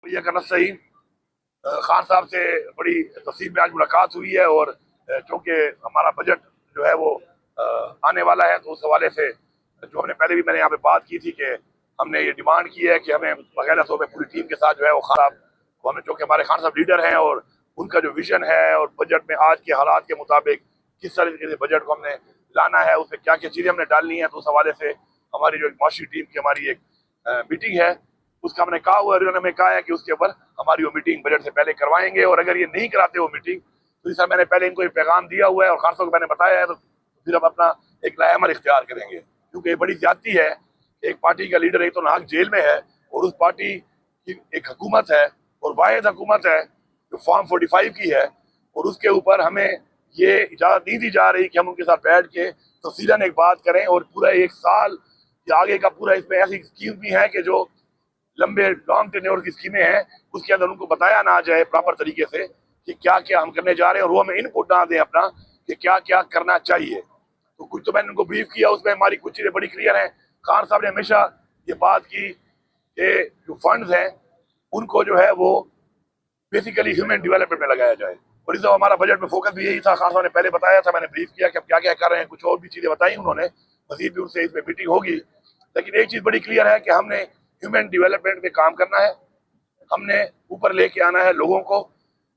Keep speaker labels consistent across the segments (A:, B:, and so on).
A: भैया का सही खान साहब से बड़ी तफसील में आज मुलाकात हुई है और चूँकि हमारा बजट जो है वो आने वाला है, तो उस हवाले से जो हमने पहले भी मैंने यहाँ पे बात की थी कि हमने ये डिमांड की है कि हमें बाकायदा तौर पर पूरी टीम के साथ जो है वो खान साहब को हमें, चूँकि हमारे खान साहब लीडर हैं और उनका जो विजन है और बजट में आज के हालात के मुताबिक किस तरीके से बजट को हमने लाना है, उसमें क्या क्या चीज़ें हमने डालनी है, तो उस हवाले से हमारी जो माशी टीम की हमारी एक मीटिंग है उसका हमने कहा हुआ है। उन्होंने हमें कहा है कि उसके ऊपर हमारी वो मीटिंग बजट से पहले करवाएंगे, और अगर ये नहीं कराते वो मीटिंग तो इस मैंने पहले इनको ये पैगाम दिया हुआ है और खान साहब को मैंने बताया है, तो फिर हम अपना एक लाएमल इख्तियार करेंगे, क्योंकि ये बड़ी ज्यादती है। एक पार्टी का लीडर एक तो नाहक जेल में है और उस पार्टी की एक हुकूमत है और वाहिद हुकूमत है जो फॉर्म 45 की है, और उसके ऊपर हमें ये इजाज़त नहीं दी जा रही कि हम उनके साथ बैठ के तफसीलन एक बात करें और पूरा एक साल या आगे का पूरा इसमें ऐसी स्कीम भी है कि जो लंबे लॉन्ग टेन्योर की स्कीमें हैं उसके अंदर उनको बताया ना जाए प्रॉपर तरीके से कि क्या क्या हम करने जा रहे हैं, और वो हमें इनपुट ना दें अपना कि क्या क्या करना चाहिए। तो कुछ तो मैंने उनको ब्रीफ किया, उसमें हमारी कुछ चीज़ें बड़ी क्लियर हैं। खान साहब ने हमेशा ये बात की कि जो फंड्स हैं उनको जो है वो बेसिकली ह्यूमन डेवलपमेंट में लगाया जाए, और इस हमारा बजट में फोकस भी यही था। खान साहब ने पहले बताया था, मैंने ब्रीफ किया कि अब क्या क्या कर रहे हैं, कुछ और भी चीज़ें बताई उन्होंने, मजीद भी उनसे इसमें मीटिंग होगी। लेकिन एक चीज़ बड़ी क्लियर है कि हमने ह्यूमन डेवलपमेंट में काम करना है, हमने ऊपर लेके आना है लोगों को,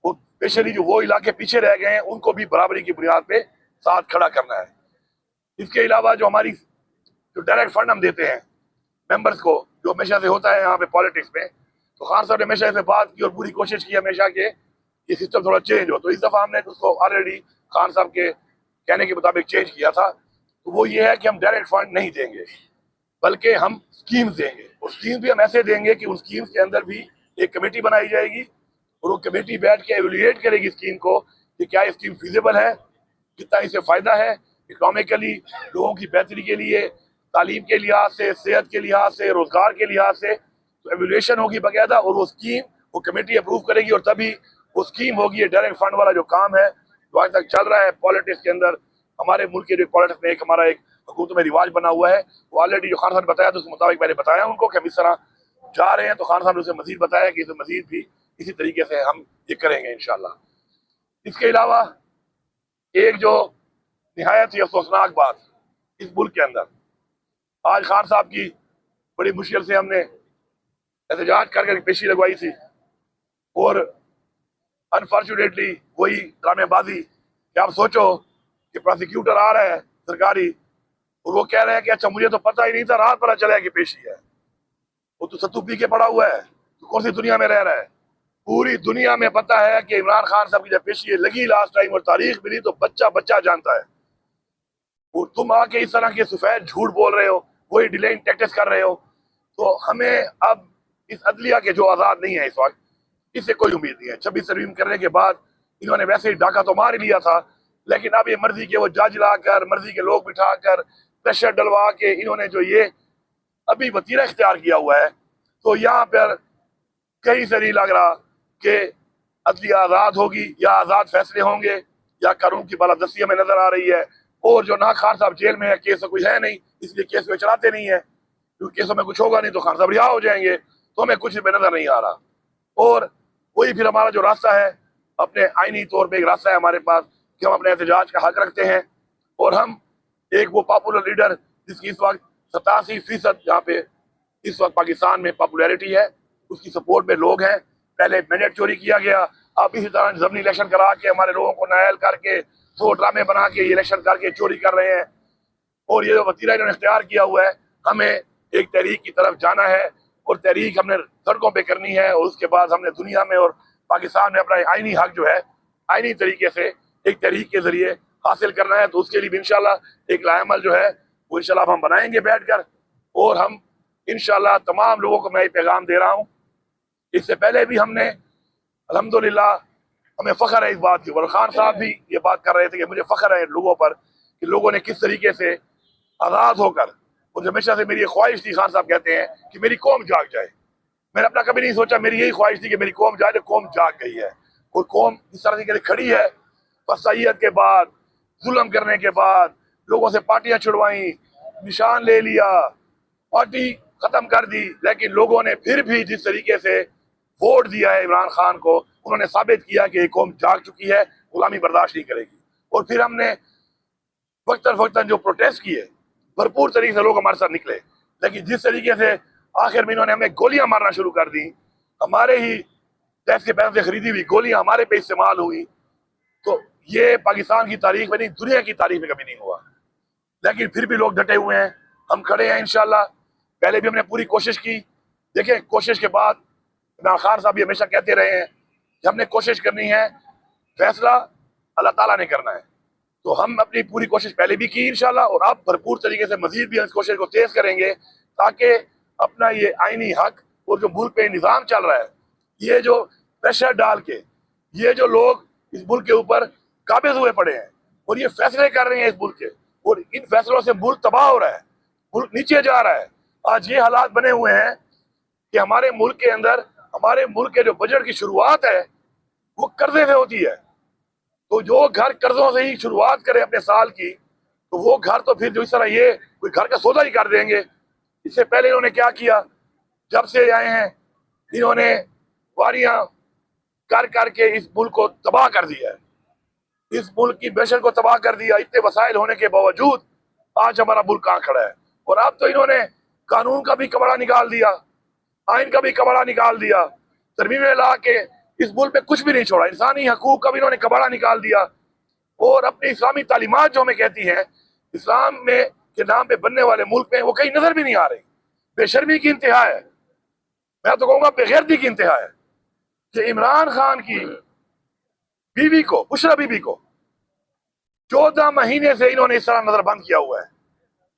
A: और स्पेशली जो वो इलाके पीछे रह गए हैं उनको भी बराबरी की बुनियाद पे साथ खड़ा करना है। इसके अलावा जो हमारी जो डायरेक्ट फंड हम देते हैं मेंबर्स को, जो हमेशा से होता है यहाँ पे पॉलिटिक्स में, तो खान साहब ने हमेशा इसे बात की और पूरी कोशिश की हमेशा के ये सिस्टम थोड़ा चेंज हो। तो इस दफ़ा हमने उसको ऑलरेडी खान साहब के कहने के मुताबिक चेंज किया था। तो वो ये है कि हम डायरेक्ट फंड नहीं देंगे बल्कि हम स्कीम्स देंगे, और स्कीम्स भी हम ऐसे देंगे कि उन स्कीम्स के अंदर भी एक कमेटी बनाई जाएगी और वो कमेटी बैठ के एवेल्युएट करेगी स्कीम को कि क्या ये स्कीम फिजिबल है, कितना इससे फ़ायदा है इकोनॉमिकली, लोगों की बेहतरी के लिए, तालीम के लिहाज से, सेहत के लिहाज से, रोज़गार के लिहाज से। तो एवेल्युएशन होगी बाकायदा और वो स्कीम वो कमेटी अप्रूव करेगी, और तभी वो स्कीम होगी। ये डायरेक्ट फंड वाला जो काम है जो आज तक चल रहा है पॉलिटिक्स के अंदर, हमारे मुल्क के जो पॉलिटिक्स में एक हमारा एक हुकूमत में रिवाज बना हुआ है, वो ऑलरेडी जो खान साहब ने बताया तो उस मुताबिक मैंने बताया उनको कि हम इस तरह जा रहे हैं। तो खान साहब ने उसे मजीद बताया कि इसे मजीद भी इसी तरीके से हम ये करेंगे इंशाल्लाह। इसके अलावा एक जो निहायत ही अफसोसनाक बात इस मुल्क के अंदर, आज खान साहब की बड़ी मुश्किल से हमने एहतजाज करके पेशी लगवाई थी, और अनफॉर्चुनेटली वही ड्रामेबाजी कि आप सोचो कि प्रोसिक्यूटर आ रहा है सरकारी और वो कह रहे हैं कि अच्छा मुझे तो पता ही नहीं था, रात पता चला कि पेशी है। वो तो सत्तू पी के पड़ा हुआ है, तो कौन सी दुनिया में रह रहा है। पूरी दुनिया में पता है कि इमरान खान साहब की जब पेशी लगी लास्ट टाइम और तारीख मिली तो बच्चा बच्चा जानता है। और तुम आके इस तरह के सफेद झूठ बोल रहे हो, वही डिलेइंग टैक्टिक्स कर रहे हो। तो हमें अब इस अदलिया के जो आज़ाद नहीं है इस वक्त, इससे कोई उम्मीद नहीं है। 26 तरमीम करने के बाद इन्होंने वैसे ही डाका तो मार लिया था, लेकिन अब ये मर्जी के वो जज लाकर, मर्जी के लोग बिठाकर, प्रेशर डलवा के इन्होंने जो ये अभी वतीरा इख्तियार किया हुआ है, तो यहाँ पर कहीं से नहीं लग रहा कि अदलिया आज़ाद होगी या आज़ाद फैसले होंगे या कानून की बालादस्ती हमें नजर आ रही है। और जो ना खान साहब जेल में है, केस कोई है नहीं, इसलिए केस को चलाते नहीं है, क्योंकि केसों में कुछ होगा नहीं तो खान साहब रिहा हो जाएंगे, तो हमें कुछ भी नजर नहीं आ रहा। और वही फिर हमारा जो रास्ता है, अपने आईनी तौर पे एक रास्ता है हमारे पास कि हम अपने एहतजाज का हक रखते हैं, और हम एक वो पॉपुलर लीडर जिसकी इस वक्त 87% यहाँ पे इस वक्त पाकिस्तान में पॉपुलैरिटी है, उसकी सपोर्ट में लोग हैं। पहले मैंडेट चोरी किया गया, अब इसी तरह ज़मीनी इलेक्शन करा के हमारे लोगों को नायल करके 100 ड्रामे बना के ये इलेक्शन करके चोरी कर रहे हैं। और ये जो वतीरा इन्होंने इख्तियार किया हुआ है, हमें एक तहरीक की तरफ जाना है और तहरीक हमने सड़कों पे करनी है, और उसके बाद हमने दुनिया में और पाकिस्तान में अपना आईनी हक जो है आईनी तरीके से एक तहरीक के जरिए हासिल करना है। तो उसके लिए भी इंशाल्लाह एक लाएमल जो है वो इंशाल्लाह हम बनाएंगे बैठ कर, और हम इंशाल्लाह तमाम लोगों को मैं ये पैगाम दे रहा हूँ। इससे पहले भी हमने अल्हम्दुलिल्लाह हमें फ़ख्र है इस बात की, और खान साहब भी ये बात कर रहे थे कि मुझे फ़ख्र है लोगों पर कि लोगों ने किस तरीके से आज़ाद होकर, और हमेशा से मेरी ख्वाहिश थी, खान साहब कहते हैं कि मेरी कौम जाग जाए। मैंने अपना कभी नहीं सोचा, मेरी यही ख्वाहिश थी कि मेरी कौम जाए, तो कौम जाग गई है। और कौम इस तरह से खड़ी है, फसाइयत के बाद, जुल्म करने के बाद, लोगों से पार्टियां छुड़वाई, निशान ले लिया, पार्टी खत्म कर दी, लेकिन लोगों ने फिर भी जिस तरीके से ووٹ دیا ہے عمران خان کو، انہوں نے ثابت کیا کہ یہ قوم جاگ چکی ہے، غلامی برداشت نہیں کرے گی. اور پھر ہم نے وقتاً فوقتاً جو پروٹیسٹ کیے، بھرپور طریقے سے لوگ ہمارے ساتھ نکلے، لیکن جس طریقے سے آخر میں انہوں نے ہمیں گولیاں مارنا شروع کر دی، ہمارے ہی ٹیکس کے پیسے سے خریدی ہوئی گولیاں ہمارے پہ استعمال ہوئی، تو یہ پاکستان کی تاریخ میں نہیں، دنیا کی تاریخ میں کبھی نہیں ہوا. لیکن پھر بھی لوگ ڈٹے ہوئے ہیں، ہم کھڑے ہیں انشاءاللہ. پہلے بھی ہم نے پوری کوشش کی. دیکھیں کوشش کے بعد عمران خان صاحب بھی ہمیشہ کہتے رہے ہیں کہ ہم نے کوشش کرنی ہے، فیصلہ اللہ تعالیٰ نے کرنا ہے. تو ہم اپنی پوری کوشش پہلے بھی کی انشاءاللہ، اور آپ بھرپور طریقے سے مزید بھی اس کوشش کو تیز کریں گے، تاکہ اپنا یہ آئینی حق اور جو ملک پہ نظام چل رہا ہے، یہ جو پریشر ڈال کے یہ جو لوگ اس ملک کے اوپر قابض ہوئے پڑے ہیں اور یہ فیصلے کر رہے ہیں اس ملک کے، اور ان فیصلوں سے ملک تباہ ہو رہا ہے، ملک نیچے جا رہا ہے. آج یہ حالات بنے ہوئے ہیں کہ ہمارے ملک کے اندر، ہمارے ملک کے جو بجٹ کی شروعات ہے وہ قرضے سے ہوتی ہے. تو جو گھر قرضوں سے ہی شروعات کرے اپنے سال کی، تو وہ گھر تو پھر جو اس طرح یہ کوئی گھر کا سودا ہی کر دیں گے. اس سے پہلے انہوں نے کیا کیا، جب سے آئے ہیں انہوں نے واریاں کر کر کے اس ملک کو تباہ کر دیا ہے، اس ملک کی معیشت کو تباہ کر دیا. اتنے وسائل ہونے کے باوجود آج ہمارا ملک کہاں کھڑا ہے. اور اب تو انہوں نے قانون کا بھی کباڑا نکال دیا، آئین کا بھی کباڑا نکال دیا، ترمیمیں لا کے اس ملک میں کچھ بھی نہیں چھوڑا، انسانی حقوق کا بھی انہوں نے کباڑا نکال دیا. اور اپنی اسلامی تعلیمات جو ہمیں کہتی ہیں اسلام میں کے نام پہ بننے والے ملک میں، وہ کہیں نظر بھی نہیں آ رہی. بے شرمی کی انتہا ہے، میں تو کہوں گا بے غیرتی کی انتہا ہے کہ عمران خان کی بیوی کو، بشرا بیوی کو 14 مہینے سے انہوں نے اس طرح نظر بند کیا ہوا ہے.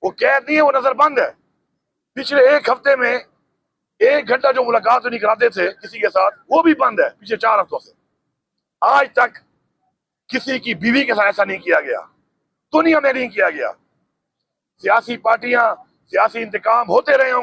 A: وہ قید نہیں ہے، وہ نظر بند ہے. پچھلے ایک ہفتے میں 1 گھنٹہ جو ملاقات نہیں کراتے تھے کسی کے ساتھ، وہ بھی بند ہے پچھلے 4 ہفتوں سے. آج تک کسی کی بیوی کے ساتھ ایسا نہیں کیا گیا، دنیا میں نہیں کیا گیا. سیاسی پارٹیاں، سیاسی انتقام ہوتے رہے ہوں گے.